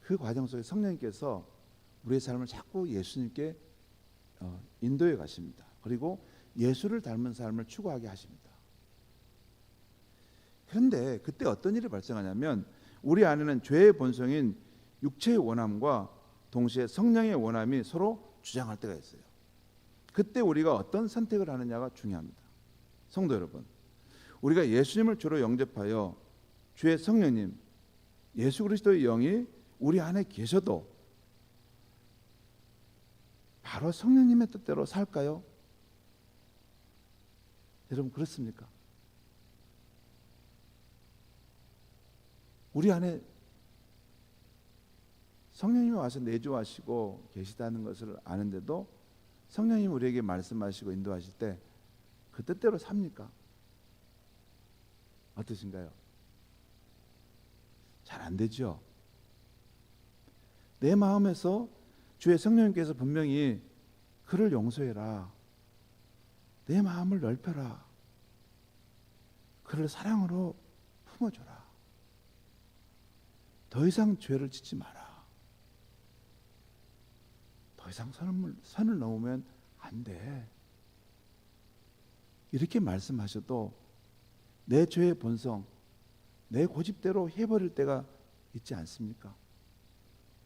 그 과정 속에 성령님께서 우리의 삶을 자꾸 예수님께 인도해 가십니다. 그리고 예수를 닮은 삶을 추구하게 하십니다. 그런데 그때 어떤 일이 발생하냐면 우리 안에는 죄의 본성인 육체의 원함과 동시에 성령의 원함이 서로 주장할 때가 있어요. 그때 우리가 어떤 선택을 하느냐가 중요합니다. 성도 여러분, 우리가 예수님을 주로 영접하여 주의 성령님 예수 그리스도의 영이 우리 안에 계셔도 바로 성령님의 뜻대로 살까요? 여러분 그렇습니까? 우리 안에 성령님이 와서 내주하시고 계시다는 것을 아는데도 성령님이 우리에게 말씀하시고 인도하실 때 그 뜻대로 삽니까? 어떠신가요? 잘 안 되죠. 내 마음에서 주의 성령님께서 분명히 그를 용서해라, 내 마음을 넓혀라, 그를 사랑으로 품어줘라, 더 이상 죄를 짓지 마라, 더 이상 선을 넘으면 안 돼, 이렇게 말씀하셔도 내 죄의 본성, 내 고집대로 해버릴 때가 있지 않습니까?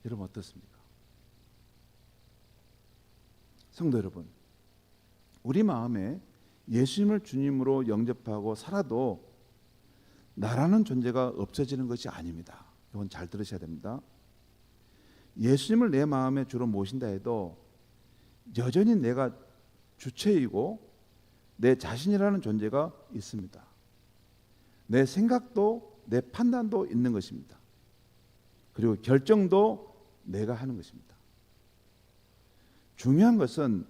여러분 어떻습니까? 성도 여러분, 우리 마음에 예수님을 주님으로 영접하고 살아도 나라는 존재가 없어지는 것이 아닙니다. 이건 잘 들으셔야 됩니다. 예수님을 내 마음에 주로 모신다 해도 여전히 내가 주체이고 내 자신이라는 존재가 있습니다. 내 생각도 내 판단도 있는 것입니다. 그리고 결정도 내가 하는 것입니다. 중요한 것은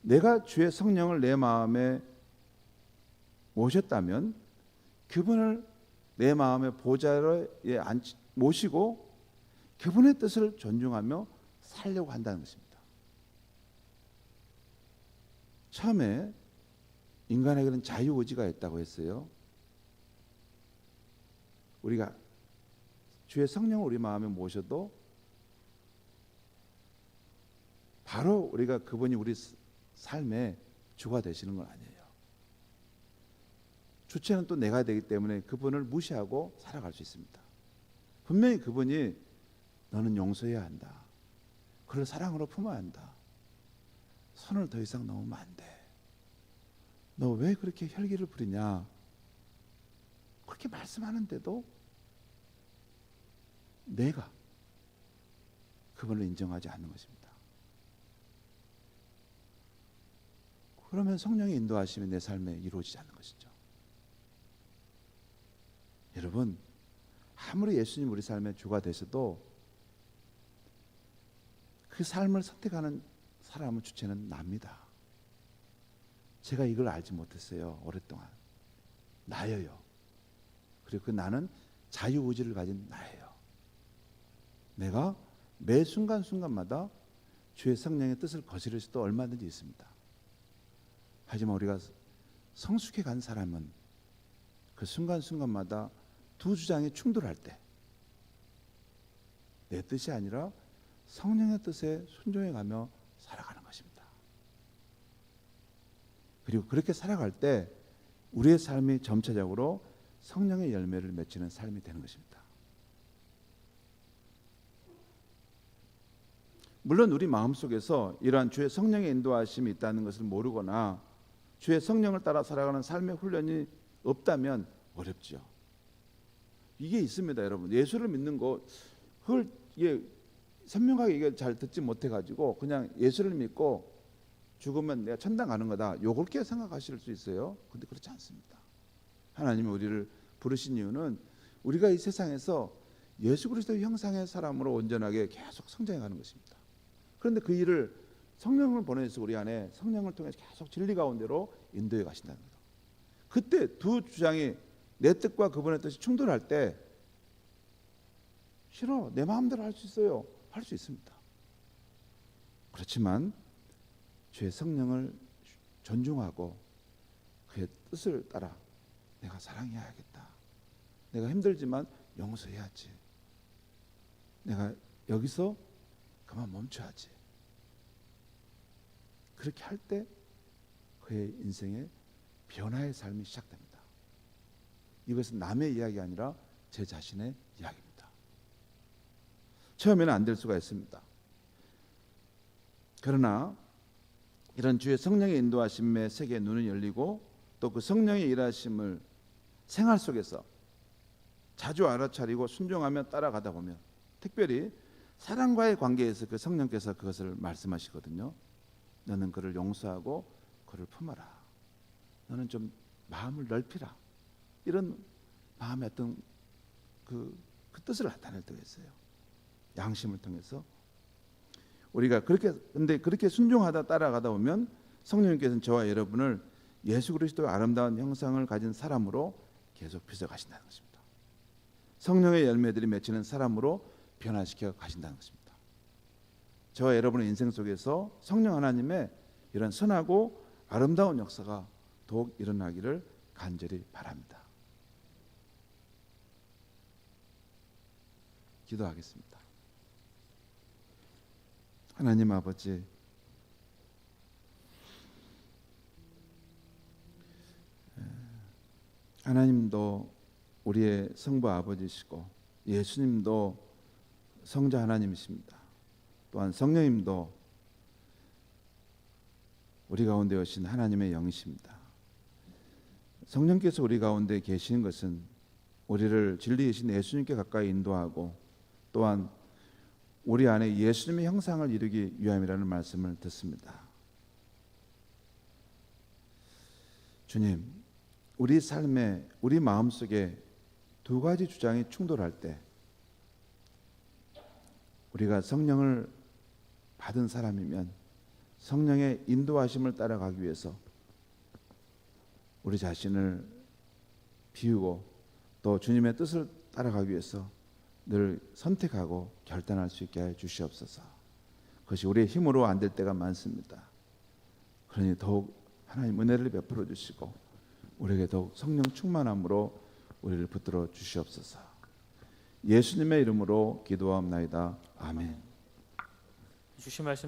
내가 주의 성령을 내 마음에 모셨다면 그분을 내 마음의 보좌에 모시고 그분의 뜻을 존중하며 살려고 한다는 것입니다. 처음에 인간에게는 자유의지가 있다고 했어요. 우리가 주의 성령을 우리 마음에 모셔도 바로 우리가 그분이 우리 삶의 주가 되시는 건 아니에요. 주체는 또 내가 되기 때문에 그분을 무시하고 살아갈 수 있습니다. 분명히 그분이 너는 용서해야 한다, 그를 사랑으로 품어야 한다, 선을 더 이상 넘으면 안 돼, 너 왜 그렇게 혈기를 부리냐, 그렇게 말씀하는데도 내가 그분을 인정하지 않는 것입니다. 그러면 성령의 인도하심이 내 삶에 이루어지지 않는 것이죠. 여러분, 아무리 예수님 우리 삶의 주가 되셔도 그 삶을 선택하는 사람은 주체는 납니다. 제가 이걸 알지 못했어요. 오랫동안. 나예요. 그리고 그 나는 자유의지를 가진 나예요. 내가 매 순간순간마다 주의 성령의 뜻을 거스릴 수도 얼마든지 있습니다. 하지만 우리가 성숙해 간 사람은 그 순간순간마다 두 주장이 충돌할 때 내 뜻이 아니라 성령의 뜻에 순종해 가며 살아가는 것입니다. 그리고 그렇게 살아갈 때 우리의 삶이 점차적으로 성령의 열매를 맺히는 삶이 되는 것입니다. 물론 우리 마음속에서 이러한 주의 성령의 인도하심이 있다는 것을 모르거나 주의 성령을 따라 살아가는 삶의 훈련이 없다면 어렵죠. 이게 있습니다, 여러분. 예수를 믿는 거 그걸 이게 선명하게 이게 잘 듣지 못해 가지고 그냥 예수를 믿고 죽으면 내가 천당 가는 거다. 요렇게 생각하실 수 있어요. 근데 그렇지 않습니다. 하나님이 우리를 부르신 이유는 우리가 이 세상에서 예수 그리스도의 형상의 사람으로 온전하게 계속 성장해 가는 것입니다. 그런데 그 일을 성령을 보내서 우리 안에 성령을 통해서 계속 진리 가운데로 인도해 가신다는 거죠. 그때 두 주장이 내 뜻과 그분의 뜻이 충돌할 때 싫어, 내 마음대로 할 수 있어요. 할 수 있습니다. 그렇지만 주의 성령을 존중하고 그의 뜻을 따라 내가 사랑해야겠다. 내가 힘들지만 용서해야지. 내가 여기서 그만 멈춰야지. 그렇게 할 때 그의 인생에 변화의 삶이 시작됩니다. 이것은 남의 이야기 아니라 제 자신의 이야기입니다. 처음에는 안 될 수가 있습니다. 그러나 이런 주의 성령의 인도하심에 세계의 눈이 열리고 또 그 성령의 일하심을 생활 속에서 자주 알아차리고 순종하며 따라가다 보면 특별히 사랑과의 관계에서 그 성령께서 그것을 말씀하시거든요. 너는 그를 용서하고 그를 품어라. 너는 좀 마음을 넓히라. 이런 마음의 어떤 그 뜻을 나타낼 때가 있어요. 양심을 통해서 우리가 그렇게 순종하다 따라가다 보면 성령님께서는 저와 여러분을 예수 그리스도의 아름다운 형상을 가진 사람으로 계속 빚어가신다는 것입니다. 성령의 열매들이 맺히는 사람으로 변화시켜 가신다는 것입니다. 저와 여러분의 인생 속에서 성령 하나님의 이런 선하고 아름다운 역사가 더욱 일어나기를 간절히 바랍니다. 기도하겠습니다. 하나님 아버지, 하나님도 우리의 성부 아버지시고 예수님도 성자 하나님이십니다. 또한 성령님도 우리 가운데 오신 하나님의 영이십니다. 성령께서 우리 가운데 계시는 것은 우리를 진리이신 예수님께 가까이 인도하고 또한 우리 안에 예수님의 형상을 이루기 위함이라는 말씀을 듣습니다. 주님, 우리 삶에 우리 마음속에 두 가지 주장이 충돌할 때 우리가 성령을 받은 사람이면 성령의 인도하심을 따라가기 위해서 우리 자신을 비우고 또 주님의 뜻을 따라가기 위해서 늘 선택하고 결단할 수 있게 해 주시옵소서. 그것이 우리의 힘으로 안 될 때가 많습니다. 그러니 더욱 하나님 은혜를 베풀어 주시고 우리에게 더욱 성령 충만함으로 우리를 붙들어 주시옵소서. 예수님의 이름으로 기도하옵나이다. 아멘. 주신 말씀